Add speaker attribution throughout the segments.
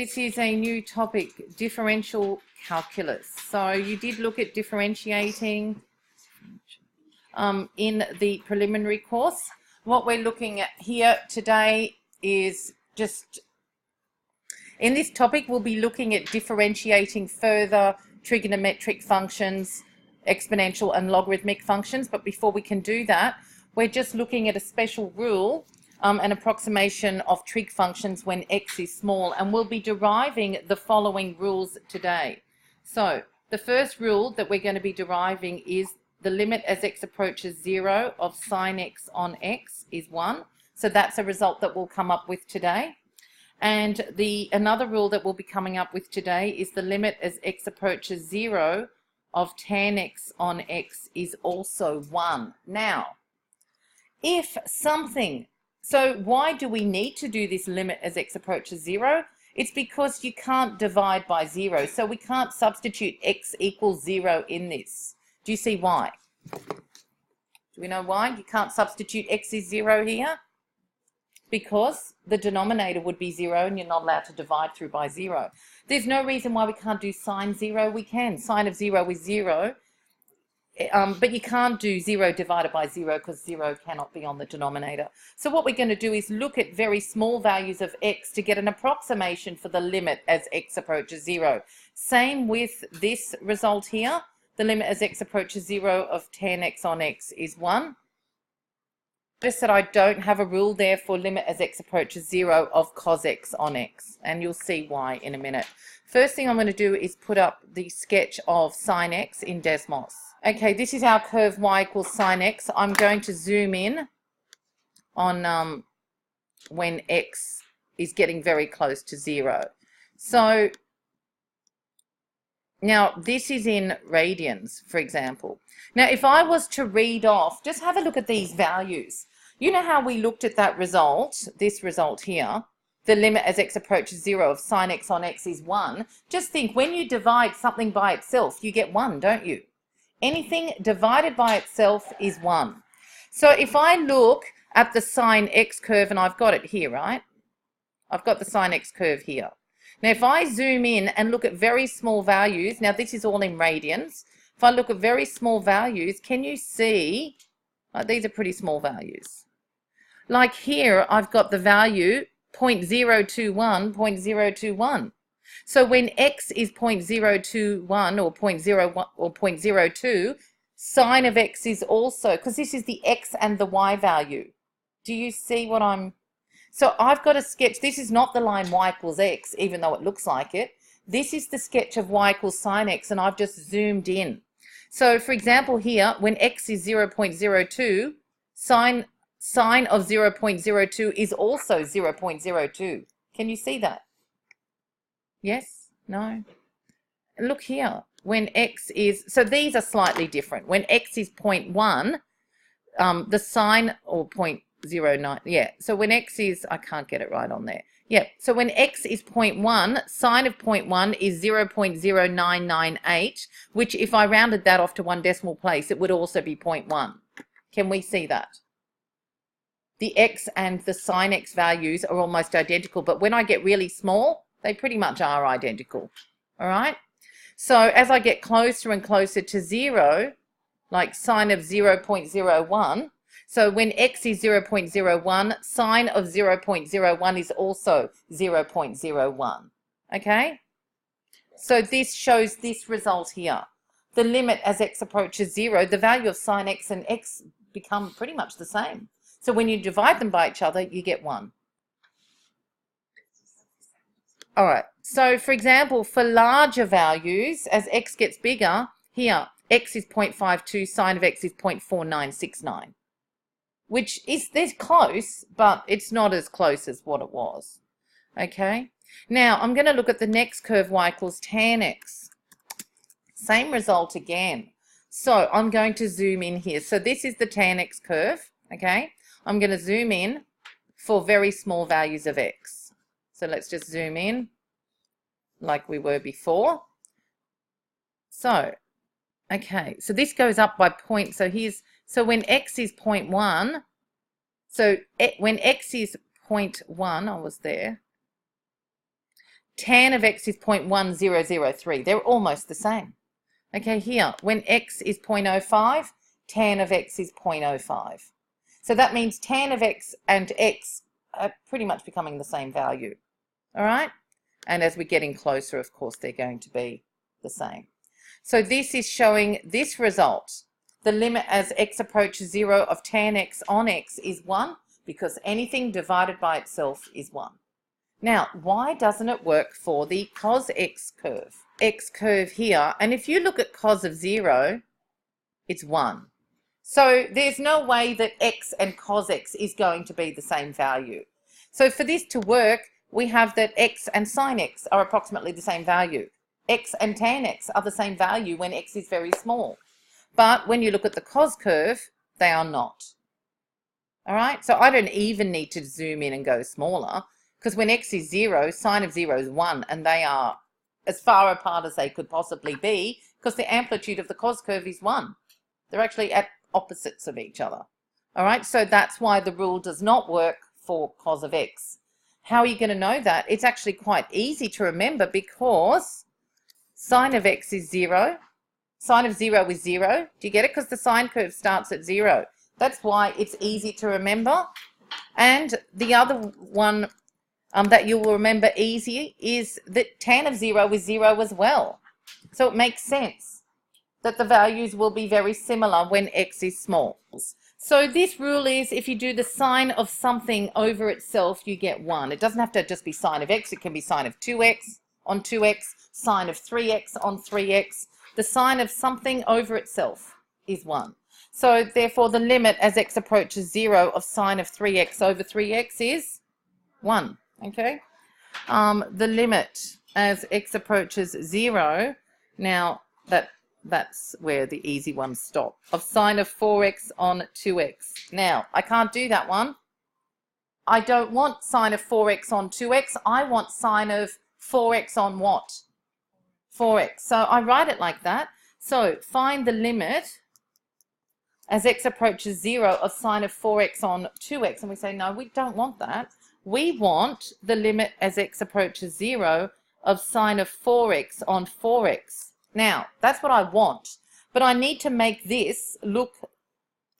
Speaker 1: this is a new topic, differential calculus. So you did look at differentiating in the preliminary course. What we're looking at here today is just, in this topic, we'll be looking at differentiating further trigonometric functions, exponential and logarithmic functions. But before we can do that, we're just looking at a special rule, an approximation of trig functions when x is small, and we'll be deriving the following rules today. So the first rule that we're going to be deriving is the limit as x approaches 0 of sine x on x is 1. So that's a result that we'll come up with today. And another rule that we'll be coming up with today is the limit as x approaches 0 of tan x on x is also 1. Now, so why do we need to do this limit as x approaches 0? It's because you can't divide by 0. So we can't substitute x equals 0 in this. Do you see why? Do we know why you can't substitute x is 0 here? Because the denominator would be 0 and you're not allowed to divide through by 0. There's no reason why we can't do sine 0. We can. Sine of 0 is 0. But you can't do 0 divided by 0 because 0 cannot be on the denominator. So what we're going to do is look at very small values of x to get an approximation for the limit as x approaches 0. Same with this result here. The limit as x approaches 0 of tan x on x is 1. Notice that I don't have a rule there for limit as x approaches 0 of cos x on x, and you'll see why in a minute. First thing I'm going to do is put up the sketch of sine x in Desmos. Okay, this is our curve y equals sine x. I'm going to zoom in on when x is getting very close to 0. So now this is in radians, for example. Now if I was to read off, just have a look at these values. You know how we looked at that result, this result here, the limit as x approaches 0 of sine x on x is 1. Just think, when you divide something by itself, you get 1, don't you? Anything divided by itself is 1. So if I look at the sine x curve, and I've got it here, right? I've got the sine x curve here. Now if I zoom in and look at very small values, now this is all in radians. If I look at very small values, can you see, these are pretty small values. Like here, I've got the value 0.021, 0.021. So when x is 0.021 or 0.01 or 0.02, sine of x is also, because this is the x and the y value. Do you see what I'm... So I've got a sketch. This is not the line y equals x, even though it looks like it. This is the sketch of y equals sine x, and I've just zoomed in. So for example here, when x is 0.02, sine of 0.02 is also 0.02. Can you see that? Yes? No? Look here. When x is... So these are slightly different. When x is 0.1, the sine... Or 0.09. Yeah. So when x is... I can't get it right on there. Yeah. So when x is 0.1, sine of 0.1 is 0.0998, which if I rounded that off to one decimal place, it would also be 0.1. Can we see that? The x and the sine x values are almost identical, but when I get really small, they pretty much are identical. All right? So as I get closer and closer to 0, like sine of 0.01, so when x is 0.01, sine of 0.01 is also 0.01. Okay? So this shows this result here. The limit as x approaches 0, the value of sine x and x become pretty much the same. So when you divide them by each other, you get 1. All right. So for example, for larger values, as x gets bigger, here, x is 0.52, sine of x is 0.4969. Which is, they're close, but it's not as close as what it was. Okay? Now, I'm going to look at the next curve, y equals tan x. Same result again. So I'm going to zoom in here. So this is the tan x curve, okay? I'm going to zoom in for very small values of x. So let's just zoom in like we were before. So, okay, so this goes up by point. So when x is 0.1, so when x is 0.1, I was there. tan of x is 0.1003. They're almost the same. Okay, here, when x is 0.05, tan of x is 0.05. So that means tan of x and x are pretty much becoming the same value. All right? And as we're getting closer, of course, they're going to be the same. So this is showing this result. The limit as x approaches 0 of tan x on x is 1, because anything divided by itself is 1. Now, why doesn't it work for the cos x curve? X curve here, and if you look at cos of 0, it's 1. So there's no way that x and cos x is going to be the same value. So for this to work, we have that x and sin x are approximately the same value. X and tan x are the same value when x is very small. But when you look at the cos curve, they are not. All right, so I don't even need to zoom in and go smaller, because when x is 0, sine of 0 is 1, and they are as far apart as they could possibly be, because the amplitude of the cos curve is 1. They're actually at opposites of each other. All right, so that's why the rule does not work for cos of x. How are you going to know that? It's actually quite easy to remember, because sine of x is 0. Sine of 0 is 0. Do you get it? Because the sine curve starts at 0. That's why it's easy to remember. And the other one that you will remember easy is that tan of 0 is 0 as well. So it makes sense that the values will be very similar when x is small. So this rule is, if you do the sine of something over itself, you get 1. It doesn't have to just be sine of x. It can be sine of 2x on 2x, sine of 3x on 3x. The sine of something over itself is 1. So therefore the limit as x approaches 0 of sine of 3x over 3x is 1. Okay? The limit as x approaches 0, now that's where the easy ones stop, of sine of 4x on 2x. Now, I can't do that one. I don't want sine of 4x on 2x. I want sine of 4x on what? 4x. So I write it like that. So find the limit as x approaches 0 of sine of 4x on 2x. And we say, no, we don't want that. We want the limit as x approaches 0 of sine of 4x on 4x. Now, that's what I want. But I need to make this look,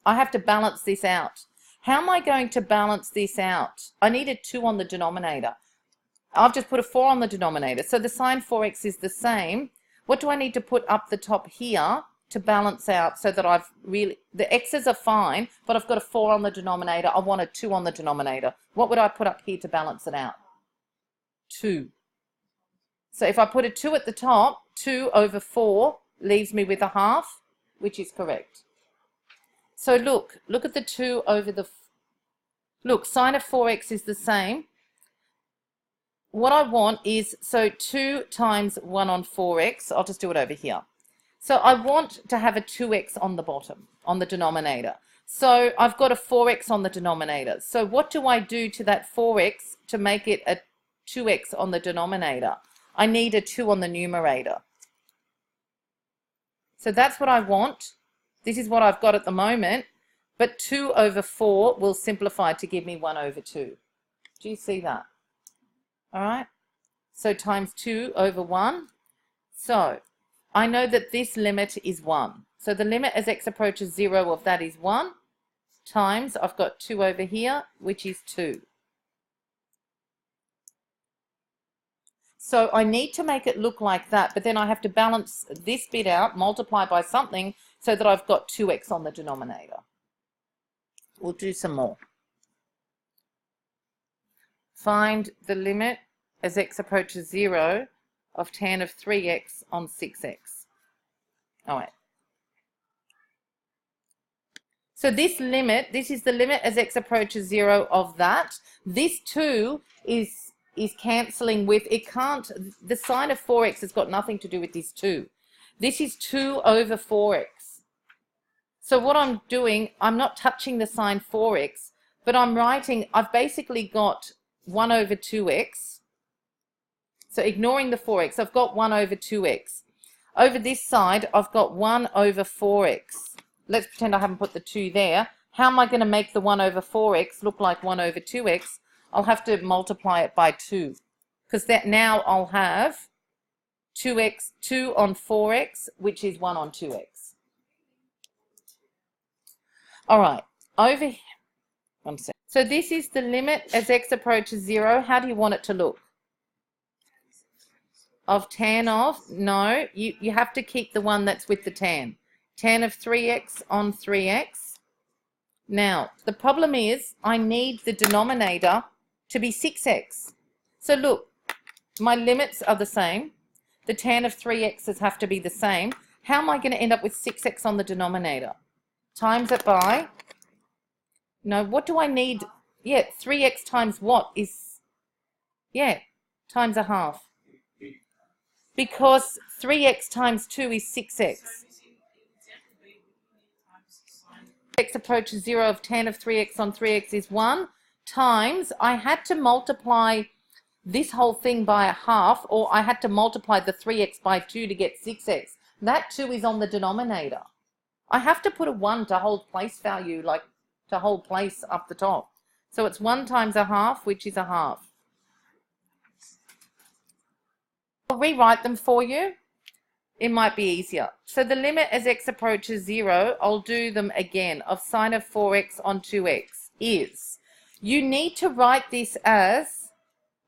Speaker 1: I have to balance this out. How am I going to balance this out? I need a 2 on the denominator. I've just put a 4 on the denominator. So the sine 4x is the same. What do I need to put up the top here to balance out so that I've really, the x's are fine, but I've got a 4 on the denominator. I want a 2 on the denominator. What would I put up here to balance it out? 2. So if I put a 2 at the top, 2 over 4 leaves me with a half, which is correct. So look at the 2 over the, look, sine of 4x is the same. What I want is, so 2 times 1 on 4x, I'll just do it over here. So I want to have a 2x on the bottom, on the denominator. So I've got a 4x on the denominator. So what do I do to that 4x to make it a 2x on the denominator? I need a 2 on the numerator. So that's what I want. This is what I've got at the moment. But 2 over 4 will simplify to give me 1 over 2. Do you see that? All right. So times 2 over 1. So I know that this limit is 1. So the limit as x approaches 0 of that is 1 times, I've got 2 over here, which is 2. So I need to make it look like that, but then I have to balance this bit out, multiply by something, so that I've got 2x on the denominator. We'll do some more. Find the limit as x approaches 0 of tan of 3x on 6x. All right. So this limit, this is the limit as x approaches 0 of that. This 2 is cancelling with, it can't, the sine of 4x has got nothing to do with this 2. This is 2 over 4x. So what I'm doing, I'm not touching the sine 4x, but I'm writing, I've basically got 1 over 2x. So ignoring the 4x, I've got 1 over 2x. Over this side, I've got 1 over 4x. Let's pretend I haven't put the 2 there. How am I going to make the 1 over 4x look like 1 over 2x? I'll have to multiply it by 2, because that now I'll have 2 on 4x, which is 1 on 2x. All right, over here. 1 sec. So this is the limit as x approaches 0. How do you want it to look? Of tan of? No, you have to keep the one that's with the tan. Tan of 3x on 3x. Now, the problem is I need the denominator to be 6x. So look, my limits are the same. The tan of 3x's have to be the same. How am I going to end up with 6x on the denominator? Times it by, no, what do I need? Yeah, 3x times what is, yeah, times a half. Because 3x times 2 is 6x. X approaches 0 of tan of 3x on 3x is 1 times, I had to multiply this whole thing by a half, or I had to multiply the 3x by 2 to get 6x. That 2 is on the denominator. I have to put a 1 to hold place value, like to hold place up the top. So it's 1 times a half, which is a half. I'll rewrite them for you. It might be easier. So the limit as x approaches 0, I'll do them again, of sine of 4x on 2x is, you need to write this as,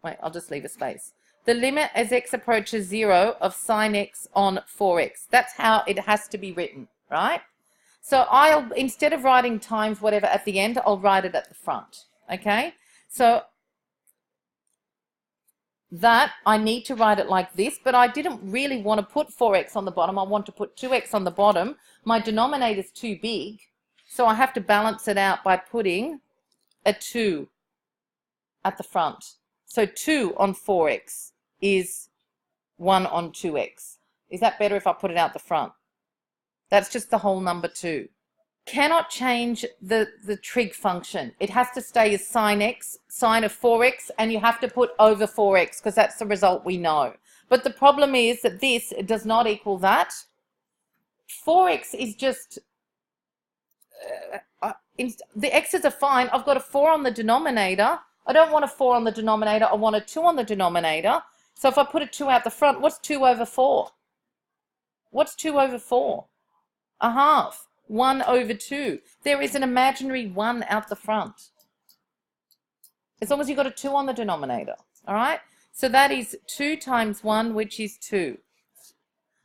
Speaker 1: wait, I'll just leave a space. The limit as x approaches 0 of sine x on 4x. That's how it has to be written, right? So I'll, instead of writing times whatever at the end, I'll write it at the front, okay? So that I need to write it like this, but I didn't really want to put 4x on the bottom. I want to put 2x on the bottom. My denominator is too big, so I have to balance it out by putting a 2 at the front. So 2 on 4x is 1 on 2x. Is that better if I put it out the front? That's just the whole number 2. Cannot change the trig function. It has to stay as sine x, sine of 4x, and you have to put over 4x because that's the result we know. But the problem is that this does not equal that. 4x is just, the x's are fine. I've got a 4 on the denominator. I don't want a 4 on the denominator. I want a 2 on the denominator. So if I put a 2 out the front, what's 2 over 4? What's 2 over 4? A half. 1 over 2. There is an imaginary 1 out the front. As long as you've got a 2 on the denominator. All right? So that is 2 times 1, which is 2.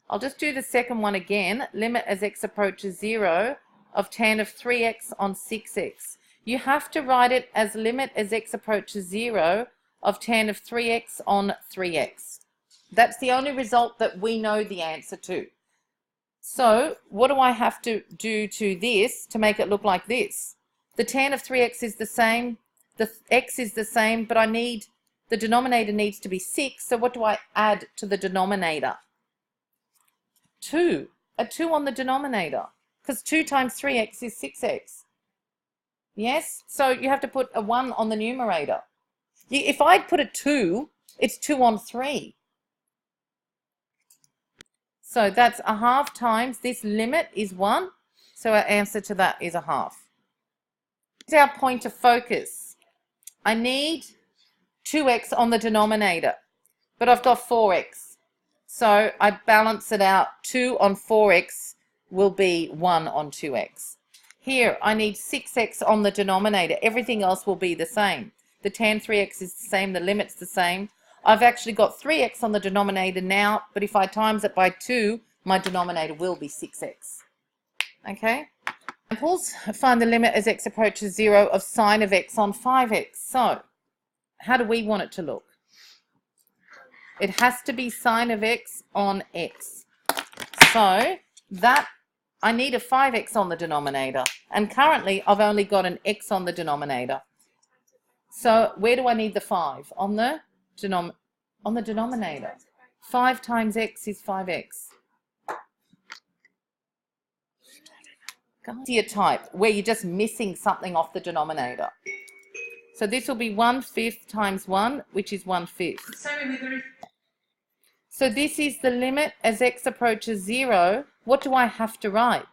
Speaker 1: I'll just do the second one again. Limit as x approaches 0 of tan of 3x on 6x. You have to write it as limit as x approaches 0 of tan of 3x on 3x. That's the only result that we know the answer to. So what do I have to do to this to make it look like this? The tan of 3x is the same, the x is the same, but I need, the denominator needs to be 6. So what do I add to the denominator? 2. A 2 on the denominator, because 2 times 3x is 6x. Yes? So you have to put a 1 on the numerator. If I'd put a 2, it's 2 on 3. So that's a half times, this limit is 1. So our answer to that is a half. Here's our point of focus. I need 2x on the denominator, but I've got 4x. So I balance it out. 2 on 4x will be 1 on 2x. Here, I need 6x on the denominator. Everything else will be the same. The tan 3x is the same, the limit's the same. I've actually got 3x on the denominator now, but if I times it by 2, my denominator will be 6x. Okay? Examples, find the limit as x approaches 0 of sine of x on 5x. So, how do we want it to look? It has to be sine of x on x. So, that, I need a 5x on the denominator, and currently I've only got an x on the denominator. So, where do I need the 5? On the denominator. 5 times x is 5x. Easier type, where you're just missing something off the denominator. So this will be 1/5 times 1, which is 1/5. So this is the limit as x approaches 0. What do I have to write?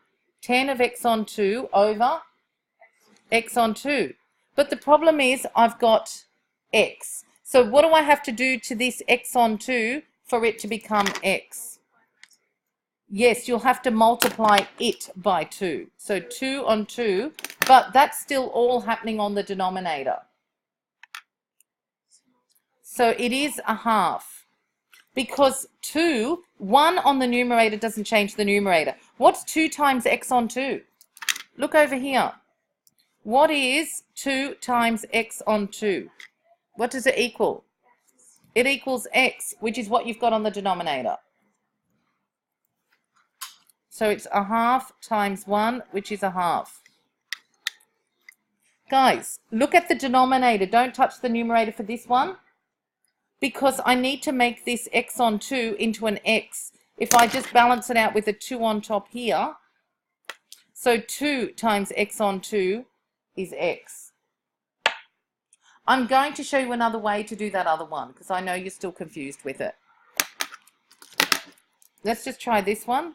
Speaker 1: Tan of x on 2 over x on 2. But the problem is I've got x. So what do I have to do to this x on 2 for it to become x? Yes, you'll have to multiply it by 2. So 2 on 2, but that's still all happening on the denominator. So it is a half. Because 1 on the numerator doesn't change the numerator. What's 2 times x on 2? Look over here. What is 2 times x on 2? What does it equal? It equals x, which is what you've got on the denominator. So it's a half times 1, which is a half. Guys, look at the denominator. Don't touch the numerator for this one, because I need to make this x on 2 into an x. If I just balance it out with a 2 on top here, so 2 times x on 2 is x. I'm going to show you another way to do that other one, because I know you're still confused with it. Let's just try this one.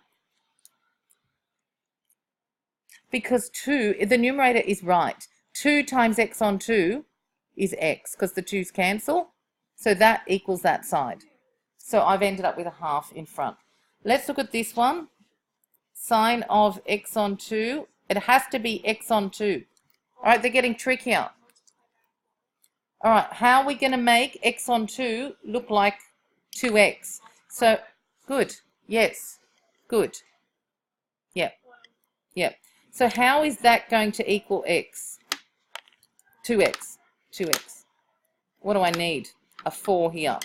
Speaker 1: Because 2, the numerator is right. 2 times x on 2 is x, because the 2's cancel. So that equals that side. So I've ended up with a half in front. Let's look at this one. Sine of x on 2. It has to be x on 2. All right, they're getting trickier. All right, how are we going to make x on 2 look like 2x? So, good. Yes. Good. Yep. Yep. So how is that going to equal x? 2x. 2x. What do I need? A 4 here.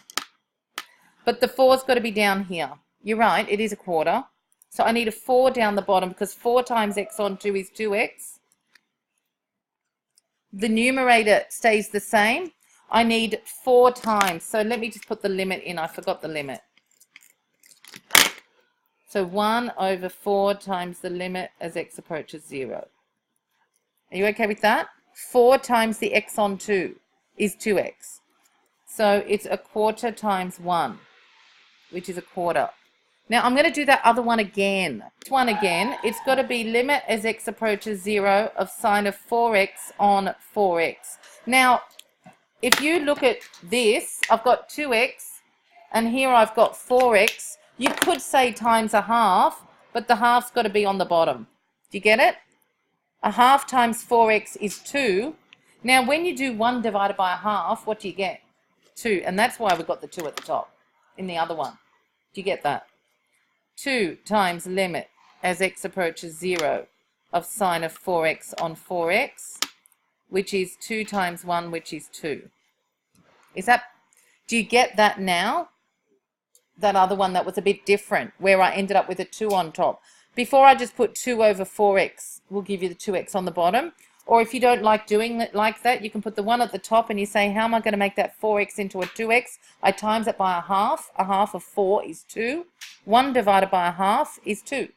Speaker 1: But the 4's got to be down here. You're right, it is a quarter. So I need a 4 down the bottom, because 4 times x on 2 is 2x. The numerator stays the same. I need 4 times. So let me just put the limit in. I forgot the limit. So 1 over 4 times the limit as x approaches 0. Are you okay with that? 4 times the x on 2 is 2x. So it's a quarter times 1, which is a quarter. Now I'm going to do that other one again. This one again, it's got to be limit as x approaches 0 of sine of 4x on 4x. Now, if you look at this, I've got 2x, and here I've got 4x. You could say times a half, but the half's got to be on the bottom. Do you get it? A half times 4x is 2. Now, when you do 1 divided by a half, what do you get? 2. And that's why we've got the 2 at the top in the other one. Do you get that? 2 times limit as x approaches 0 of sine of 4x on 4x, which is 2 times 1, which is 2. Do you get that now? That other one that was a bit different, where I ended up with a 2 on top. Before I just put 2 over 4x, will give you the 2x on the bottom. Or if you don't like doing it like that, you can put the 1 at the top and you say, how am I going to make that 4x into a 2x? I times it by a half. A half of 4 is 2. 1 divided by a half is 2.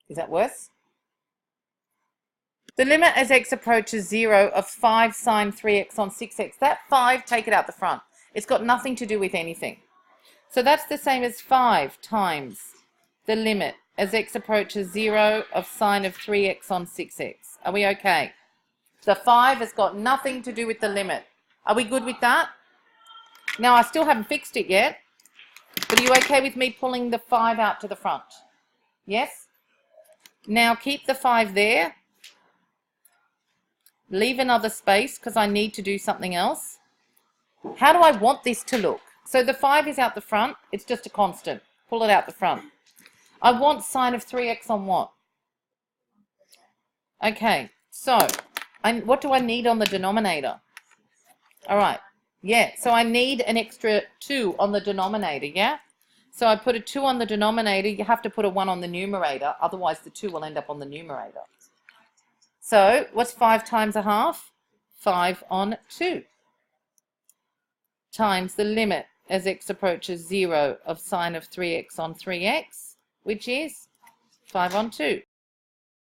Speaker 1: Is that worse? The limit as x approaches 0 of 5 sine 3x on 6x. That 5, take it out the front. It's got nothing to do with anything. So that's the same as 5 times the limit as x approaches 0 of sine of 3x on 6x. Are we okay? The 5 has got nothing to do with the limit. Are we good with that? Now, I still haven't fixed it yet, but are you okay with me pulling the 5 out to the front? Yes? Now, keep the 5 there. Leave another space because I need to do something else. How do I want this to look? So the 5 is out the front. It's just a constant. Pull it out the front. I want sine of 3x on what? Okay, so what do I need on the denominator? All right, yeah, so I need an extra 2 on the denominator, yeah? So I put a 2 on the denominator. You have to put a 1 on the numerator. Otherwise, the 2 will end up on the numerator. So what's 5 times a half? 5 on 2 times the limit as x approaches 0 of sine of 3x on 3x, which is 5 on 2.